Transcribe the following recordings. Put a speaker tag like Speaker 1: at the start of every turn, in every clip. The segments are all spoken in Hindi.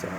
Speaker 1: So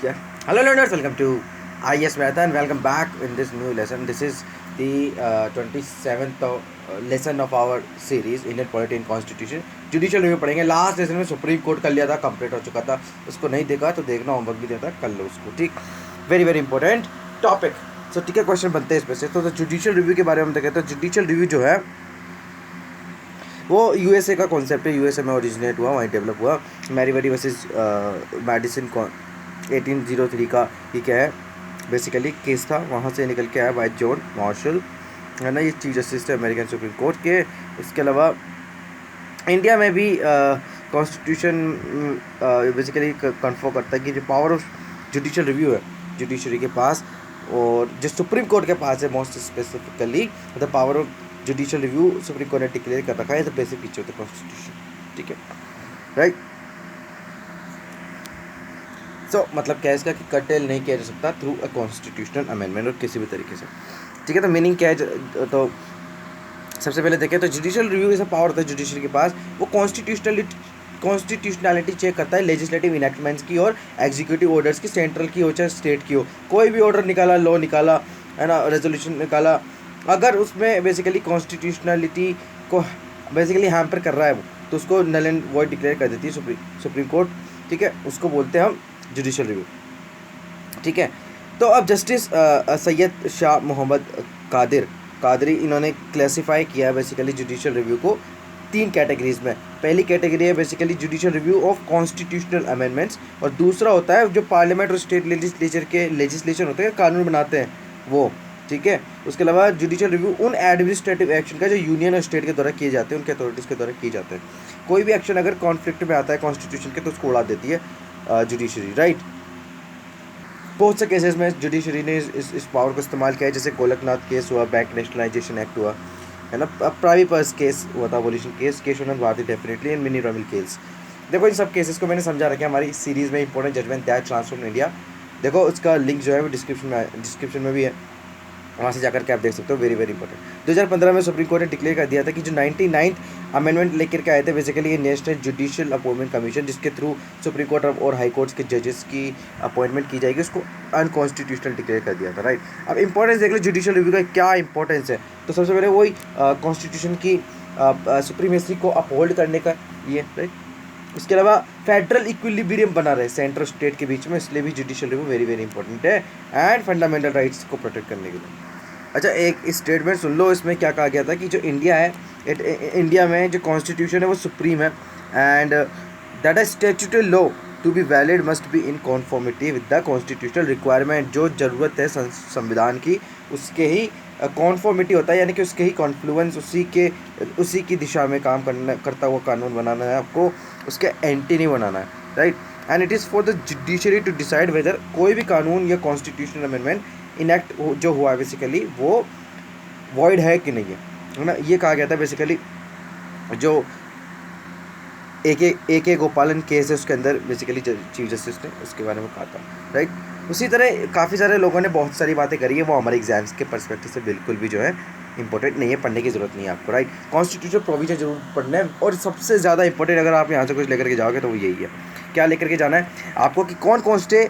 Speaker 1: yeah, hello learners, welcome to IES Marathon. Welcome back in this new lesson. This is the 27th lesson of our series Indian Polity and Constitution. Judicial review पढ़ेंगे. लास्ट लेसन में सुप्रीम कोर्ट कर लिया था, कंप्लीट हो चुका था. उसको नहीं देखा तो देखना, होमवर्क भी देता, कर लो उसको. ठीक, वेरी वेरी इंपॉर्टेंट टॉपिक. सो ठीक है, क्वेश्चन बनते हैं इसमें से. तो जुडिशियल रिव्यू के बारे में देखें तो जुडिशियल रिव्यू जो है वो यूएसए का कॉन्सेप्ट है. यूएसए में ओरिजिनेट हुआ, वहीं डेवलप हुआ. मैरीवेरी वर्सेस मेडिसिन 1803 का ये क्या है बेसिकली केस था. वहाँ से निकल के आया बाय जॉन मार्शल, है ना. ये चीफ जस्टिस थे अमेरिकन सुप्रीम कोर्ट के. इसके अलावा इंडिया में भी कॉन्स्टिट्यूशन बेसिकली कन्फर्म करता है कि जो पावर ऑफ जुडिशियल रिव्यू है जुडिशरी के पास, और जो सुप्रीम कोर्ट के पास है most specifically the power of judicial review supreme court ने डिक्लेयर कर रखा है. The basic feature of the constitution. ठीक है, राइट. सो मतलब क्या है इसका कि कर्टेल नहीं किया जा सकता थ्रू अ कॉन्स्टिट्यूशनल अमेंडमेंट और किसी भी तरीके से. ठीक है, तो मीनिंग क्या है. तो सबसे पहले देखें तो जुडिशियल रिव्यू जैसा पावर होता है जुडिशरी के पास, वो कॉन्स्टिट्यूशनलिटी चेक करता है लेजिस्लेटिव इनैक्टमेंट्स की और एग्जीक्यूटिव ऑर्डर्स की, सेंट्रल की हो चाहे स्टेट की हो. कोई भी ऑर्डर निकाला, लॉ निकाला, है ना, रेजोल्यूशन निकाला, अगर उसमें बेसिकली कॉन्स्टिट्यूशनलिटी को बेसिकली हैम्पर कर रहा है वो, तो उसको नल एंड वॉइड डिक्लेयर कर देती है सुप्रीम कोर्ट. ठीक है, उसको बोलते हैं हम जुडिशियल रिव्यू. ठीक है, तो अब जस्टिस सैयद शाह मोहम्मद कादरी इन्होंने क्लासीफाई किया है बेसिकली जुडिशियल रिव्यू को 3 कैटेगरीज में. पहली कैटेगरी है basically judicial review of constitutional amendments, और दूसरा होता है जो पार्लियामेंट और स्टेट लेजिस्लेचर के लेजिस्लेशन होते हैं, कानून बनाते हैं वो. ठीक है, उसके अलावा जुडिशियल रिव्यू उन एडमिनिस्ट्रेटिव एक्शन का जो यूनियन और स्टेट के द्वारा किए जाते हैं, उनके अथॉरिटीज़ के द्वारा किए जाते हैं. कोई भी एक्शन अगर कॉन्फ्लिक्ट में आता है कॉन्स्टिट्यूशन के तो उसको उड़ा देती है जुडिशरी, राइट. बहुत से केसेस में जुडिशरी ने इस पावर को इस्तेमाल किया है, जैसे गोलकनाथ केस हुआ, बैंक नेशनलाइजेशन एक्ट हुआ, है ना, प्राइवी पर्स केस हुआ था, abolition case on Bharati definitely, and Minerva रॉमिल केस. देखो इन सब केसेस को मैंने समझा रखा है हमारी इस सीरीज़ में important judgement that transform India. देखो उसका लिंक जो है वो डिस्क्रिप्शन में भी है, वहाँ से जाकर के आप देख सकते हो. Very very important. 2015 में सुप्रीम कोर्ट ने डिक्लेयर कर दिया था कि जो 99th अमेंडमेंट लेकर के आए थे बेसिकली ये नेशनल जुडिशियल अपॉइंटमेंट कमीशन, जिसके थ्रू सुप्रीम कोर्ट और हाई कोर्ट्स के जजेस की अपॉइंटमेंट की जाएगी, उसको अनकॉन्स्टिट्यूशनल डिक्लेयर कर दिया था, राइट. अब इंपॉर्टेंस देख लो जुडिशियल रिव्यू का क्या इंपॉर्टेंस है. तो सबसे पहले वही कॉन्स्टिट्यूशन की सुप्रीमेसी को अपहोल्ड करने का ये, राइट. उसके अलावा फेडरल इक्विलिब्रियम बना रहे सेंट्रल स्टेट के बीच में, इसलिए भी judicial review very very important है, एंड फंडामेंटल राइट्स को प्रोटेक्ट करने के लिए. अच्छा, एक स्टेटमेंट सुन लो, इसमें क्या कहा गया था कि जो इंडिया है, इंडिया में जो कॉन्स्टिट्यूशन है वो सुप्रीम है, and that a statutory law to be valid must be in conformity with the constitutional requirement. जो ज़रूरत है संविधान की उसके ही कॉन्फॉर्मिटी होता है, यानी कि उसके ही कॉन्फ्लुएंस, उसी की दिशा में काम करता हुआ कानून बनाना है आपको, उसके एंटी नहीं बनाना है, right. And it is for the judiciary to decide whether कोई भी कानून या कॉन्स्टिट्यूशनल अमेंडमेंट इनैक्ट जो हुआ है बेसिकली वो वॉइड है कि नहीं है ना. ये कहा गया था बेसिकली जो ए के गोपालन केस है उसके अंदर बेसिकली चीफ जस्टिस ने उसके बारे में कहा था, राइट. उसी तरह काफ़ी सारे लोगों ने बहुत सारी बातें करी है, वो हमारे एग्जाम्स के पर्सपेक्टिव से बिल्कुल भी जो है इंपॉर्टेंट नहीं है, पढ़ने की ज़रूरत नहीं है आपको, राइट. कॉन्स्टिट्यूशन प्रोविजन जरूर पढ़ना है, और सबसे ज़्यादा इंपॉर्टेंट अगर आप यहाँ से कुछ लेकर के जाओगे तो वो यही है. क्या लेकर के जाना है आपको कि कौन से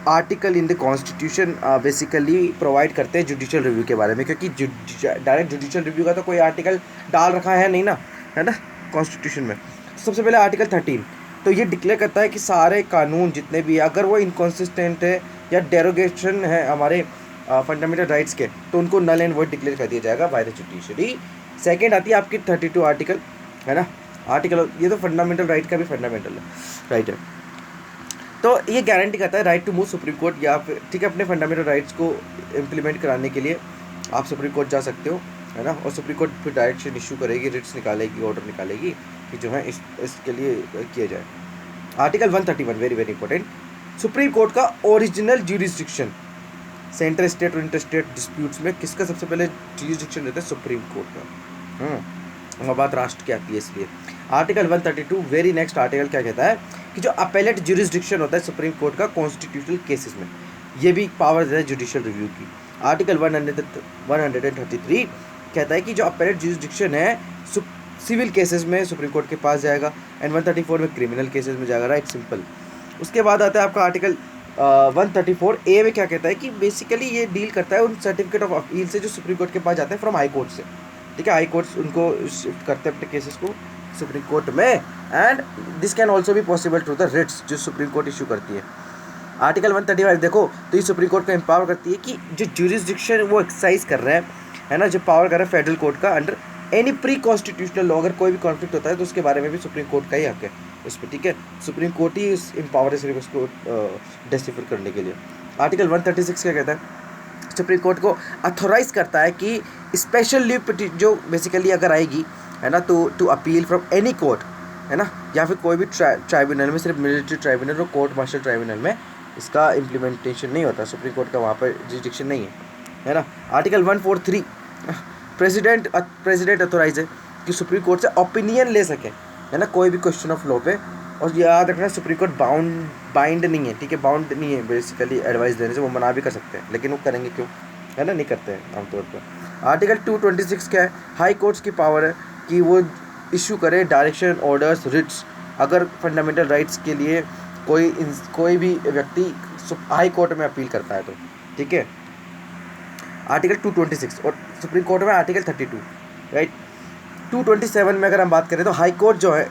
Speaker 1: article in the constitution basically provide करते हैं जुडिशियल रिव्यू के बारे में, क्योंकि डायरेक्ट जुडिशियल रिव्यू का तो कोई आर्टिकल डाल रखा है नहीं ना, है ना, कॉन्स्टिट्यूशन में. सबसे पहले आर्टिकल 13 तो ये डिक्लेयर करता है कि सारे कानून जितने भी अगर वो इनकॉन्सिस्टेंट है या डेरोगेशन है हमारे फंडामेंटल राइट्स के, तो उनको नल एंड वॉइड डिक्लेयर कर दिया जाएगा बाय द जुडिशरी. सेकेंड आती है आपकी 32 आर्टिकल, है ना, आर्टिकल ये तो फंडामेंटल राइट का भी फंडामेंटल है, राइट है. तो ये गारंटी करता है right to move supreme court, या फिर ठीक है अपने फंडामेंटल राइट्स को इम्प्लीमेंट कराने के लिए आप सुप्रीम कोर्ट जा सकते हो, है ना. और सुप्रीम कोर्ट फिर डायरेक्शन इशू करेगी, रिट्स निकालेगी, ऑर्डर निकालेगी कि जो है इसके लिए किया जाए. Article 131 very very important. Supreme court का ओरिजिनल ज्यूरिसडिक्शन सेंट्रल स्टेट और इंटर स्टेट डिस्प्यूट्स में किसका सबसे पहले ज्यूरिसडिक्शन रहता है? सुप्रीम कोर्ट का. और बात राष्ट्र की आती है इसलिए. आर्टिकल 132 वेरी नेक्स्ट आर्टिकल क्या कहता है कि जो अपेलेट ज्यूरिसडिक्शन होता है सुप्रीम कोर्ट का कॉन्स्टिट्यूशनल केसेस में, ये भी पावर है जुडिशियल रिव्यू की. आर्टिकल 133 कहता है कि जो अपेलेट ज्यूरिसडिक्शन है सिविल केसेस में सुप्रीम कोर्ट के पास जाएगा, एंड 134 में क्रिमिनल केसेस में जाएगा, राइट, सिंपल. उसके बाद आता है आपका आर्टिकल 134A में क्या कहता है कि बेसिकली ये डील करता है उन सर्टिफिकेट ऑफ अपील से जो सुप्रीम कोर्ट के पास जाते हैं फ्रॉम हाई कोर्ट से, ठीक है। हाई कोर्ट्स उनको शिफ्ट करते हैं अपने केसेस को सुप्रीम कोर्ट में, एंड दिस कैन ऑल्सो भी पॉसिबल थ्रू द रिट्स जो सुप्रीम कोर्ट इशू करती है। आर्टिकल 135 देखो तो ये सुप्रीम कोर्ट को एम्पावर करती है कि जो ज्यूरिसडिक्शन वो एक्सरसाइज कर रहे हैं, है ना, जो पावर कर रहा है फेडरल कोर्ट का under any pre constitutional law, अगर कोई भी कॉन्फ्लिक्ट होता है तो उसके बारे में भी सुप्रीम कोर्ट का ही हक है उस पर, ठीक है। सुप्रीम कोर्ट ही एम्पावर है सिर्फ उसको डिसिफर करने के लिए। आर्टिकल 136 क्या कहता है, सुप्रीम कोर्ट को अथोराइज करता है कि स्पेशल लीव जो बेसिकली अगर आएगी, है ना, to appeal from any court, है ना, या फिर कोई भी ट्राइब्यूनल में, सिर्फ मिलिट्री ट्राइब्यूनल और कोर्ट मार्शल ट्राइब्यूनल में इसका इम्प्लीमेंटेशन नहीं होता, सुप्रीम कोर्ट का वहाँ पर जुरिडिक्शन नहीं है ना। आर्टिकल 143 प्रेसिडेंट अथोराइज है कि सुप्रीम कोर्ट से ओपिनियन ले सके, है ना, कोई भी क्वेश्चन ऑफ लॉ पे। और याद रखना सुप्रीम कोर्ट बाइंड नहीं है, ठीक है, बाउंड नहीं है बेसिकली एडवाइस देने से, वो मना भी कर सकते हैं, लेकिन वो करेंगे क्यों, है ना, नहीं करते हैं आमतौर पर। आर्टिकल 226 क्या है, हाई कोर्ट्स की पावर है कि वो इशू करे डायरेक्शन ऑर्डर्स रिट्स अगर फंडामेंटल राइट्स के लिए कोई भी व्यक्ति हाई कोर्ट में अपील करता है तो, ठीक है। आर्टिकल 226 और सुप्रीम कोर्ट में आर्टिकल 32, राइट। 227 में अगर हम बात करें तो हाई कोर्ट जो है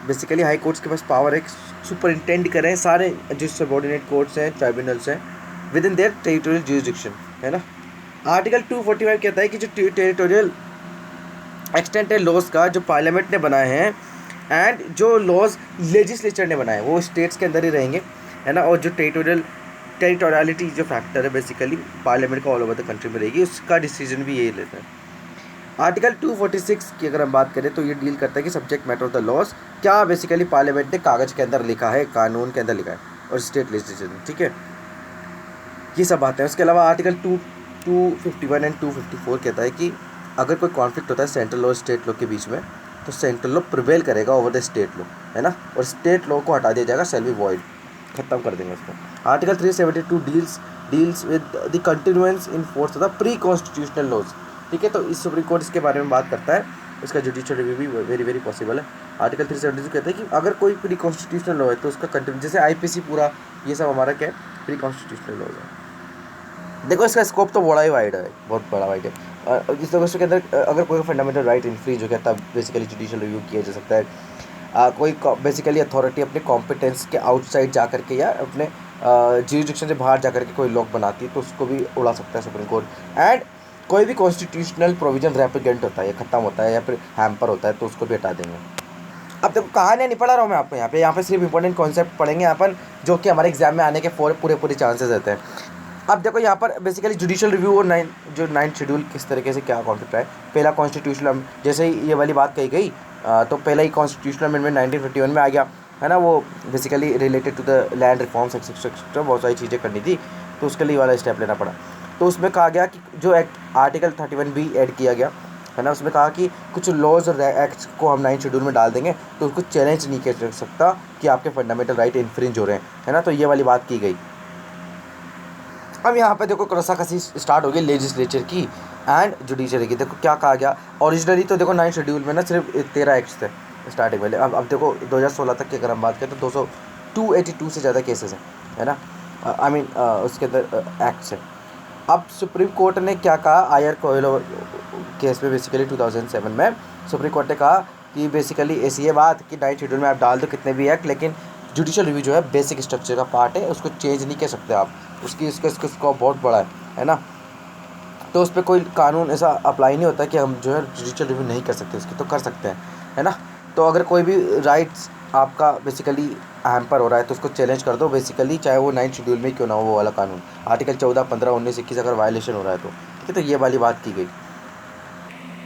Speaker 1: बेसिकली हाई कोर्ट्स के पास पावर है सुपरिंटेंड करें सारे जो सबॉर्डिनेट कोर्ट्स हैं, ट्राइब्यूनल्स हैं with in their territorial jurisdiction, है ना। आर्टिकल 245 कहता है कि जो टेरिटोरियल एक्सटेंडेड लॉज का जो पार्लियामेंट ने बनाए हैं एंड जो लॉज लेजिस्लेचर ने बनाए वो स्टेट्स के अंदर ही रहेंगे, है ना, और जो टेरिटोरियलिटी जो फैक्टर है बेसिकली पार्लियामेंट का ऑल ओवर द कंट्री में रहेगी, उसका डिसीजन भी यही लेता है। आर्टिकल 246 की अगर हम बात करें तो ये डील करता है कि subject matter of the laws क्या बेसिकली पार्लियामेंट ने कागज़ के अंदर लिखा है, कानून के अंदर लिखा है, और स्टेट लेजिस्लेचर, ठीक है, ये सब बातें हैं। उसके अलावा आर्टिकल 251 एंड 254 कहता है कि अगर कोई कॉन्फ्लिक्ट होता है सेंट्रल लॉ और स्टेट लॉ के बीच में तो सेंट्रल लॉ प्रिवेल करेगा ओवर द स्टेट लॉ, है ना, और स्टेट लॉ को हटा दिया जाएगा, सेल बी वॉइड, खत्म कर देंगे उसको। Article 372 deals with the continuance in force of the pre constitutional laws, ठीक है। तो इस सुप्रीम कोर्ट इसके बारे में बात करता है, इसका जुडिशियल रिव्यू भी वेरी वेरी पॉसिबल है। आर्टिकल 372 कहता है कि अगर कोई प्री कॉन्स्टिट्यूशनल लॉ है तो उसका कंटिन्यू, जैसे आईपीसी पूरा ये सब हमारा क्या है, प्री कॉन्स्टिट्यूशनल लॉ है। देखो इसका स्कोप तो बड़ा ही वाइड है, बहुत बड़ा वाइड है। इस दोस्तों के अंदर अगर कोई फंडामेंटल राइट इन्फ्रीज हो गया तब बेसिकली जुडिशियल रिव्यू किया जा सकता है। कोई बेसिकली अथॉरिटी अपने कॉम्पिटेंस के आउटसाइड जा करके या अपने ज्यूरिसडिक्शन से बाहर जा करके कोई लॉ बनाती है तो उसको भी उड़ा सकता है सुप्रीम कोर्ट। एंड कोई भी कॉन्स्टिट्यूशनल प्रोविजन रेप्लिकेंट होता है या ख़त्म होता है या फिर हैम्पर होता है तो उसको भी हटा देंगे। अब देखो कहानियाँ नहीं पढ़ा रहा हूँ मैं आपको यहाँ पे सिर्फ इंपॉर्टेंट कॉन्सेप्ट पढ़ेंगे यहाँ पर जो कि हमारे एग्जाम में आने के पूरे चांसेस रहते हैं। अब देखो यहाँ पर बेसिकली जुडिशियल रिव्यू और नाइन्थ शेड्यूल किस तरीके से क्या कॉन्सेप्ट है। पहला कॉन्स्टिट्यूशनल, जैसे ही ये वाली बात कही गई तो पहला ही कॉन्स्टिट्यूशनल अमेंडमेंट 1951 में आ गया, है ना, वो basically related to the land reforms etcetera बहुत सारी चीज़ें करनी थी तो उसके लिए वाला स्टेप लेना पड़ा। तो उसमें कहा गया कि जो एक्ट आर्टिकल 31B ऐड किया गया, है ना, उसमें कहा कि कुछ लॉज और एक्ट्स को हम 9th शेड्यूल में डाल देंगे तो उसको चैलेंज नहीं किया सकता कि आपके फंडामेंटल राइट इन्फ्रिंज हो रहे हैं, है ना, तो ये वाली बात की गई। अब यहाँ पे देखो रस्साकसी स्टार्ट हो गई लेजिस्लेचर की एंड जुडिशरी की। देखो क्या कहा गया, ओरिजिनली तो देखो 9th शेड्यूल में ना सिर्फ 13 एक्ट्स थे स्टार्टिंग में, अब देखो 2016 तक की अगर हम बात करें तो 282 से ज़्यादा केसेस हैं, है ना, आई मीन उसके अंदर एक्ट्स हैं। अब सुप्रीम कोर्ट ने क्या कहा, आयर कोयलो केस में बेसिकली 2007 में सुप्रीम कोर्ट ने कहा कि बेसिकली ऐसी है बात कि 9th शेड्यूल में आप डाल दो कितने भी एक्ट, लेकिन जुडिशियल रिव्यू जो है बेसिक स्ट्रक्चर का पार्ट है, उसको चेंज नहीं कर सकते आप, उसका स्कोप बहुत बड़ा है ना, तो उस पर कोई कानून ऐसा अप्लाई नहीं होता कि हम जो है जुडिशियल रिव्यू नहीं कर सकते, उसकी तो कर सकते हैं, है ना। तो अगर कोई भी राइट्स आपका बेसिकली हैम्पर हो रहा है तो उसको चैलेंज कर दो बेसिकली, चाहे वो 9th शेड्यूल में क्यों ना हो वो वाला कानून, आर्टिकल 14, 15, 19, 21 अगर वायलेशन हो रहा है तो, ठीक है, तो ये वाली बात की गई।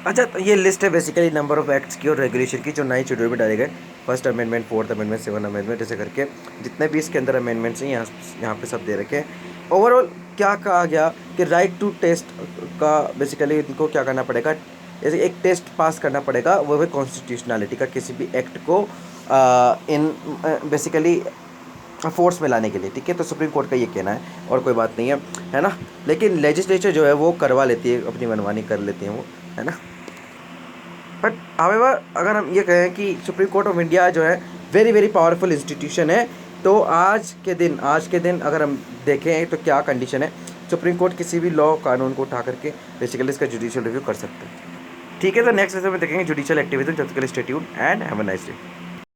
Speaker 1: अच्छा, तो ये लिस्ट है बेसिकली नंबर ऑफ एक्ट्स की और रेगुलेशन की जो 9th शेड्यूल में डाले गए, first amendment, 4th amendment, 7th amendment, ऐसे करके जितने भी इसके अंदर अमेंडमेंट्स हैं यहाँ पे सब दे रखे हैं। ओवरऑल क्या कहा गया कि राइट टू टेस्ट का बेसिकली इनको क्या करना पड़ेगा, जैसे एक टेस्ट पास करना पड़ेगा वो है कॉन्स्टिट्यूशनलिटी का किसी भी एक्ट को इन बेसिकली फोर्स में लाने के लिए, ठीक है, तो सुप्रीम कोर्ट का ये कहना है और कोई बात नहीं है ना। लेकिन लेजिस्लेचर जो है वो करवा लेती है, अपनी मनमानी कर लेती हैं वो, है ना। बट हाउएवर अगर हम ये कहें कि सुप्रीम कोर्ट ऑफ इंडिया जो है वेरी वेरी पावरफुल इंस्टीट्यूशन है तो आज के दिन अगर हम देखें तो क्या कंडीशन है, सुप्रीम कोर्ट किसी भी लॉ कानून को उठा करके बेसिकली इसका जुडिशियल रिव्यू कर सकते हैं। ठीक है, तो नेक्स्ट लेसन में देखेंगे जुडिशियल एक्टिविज्म। जब तक के लिए stay tuned and have a nice day.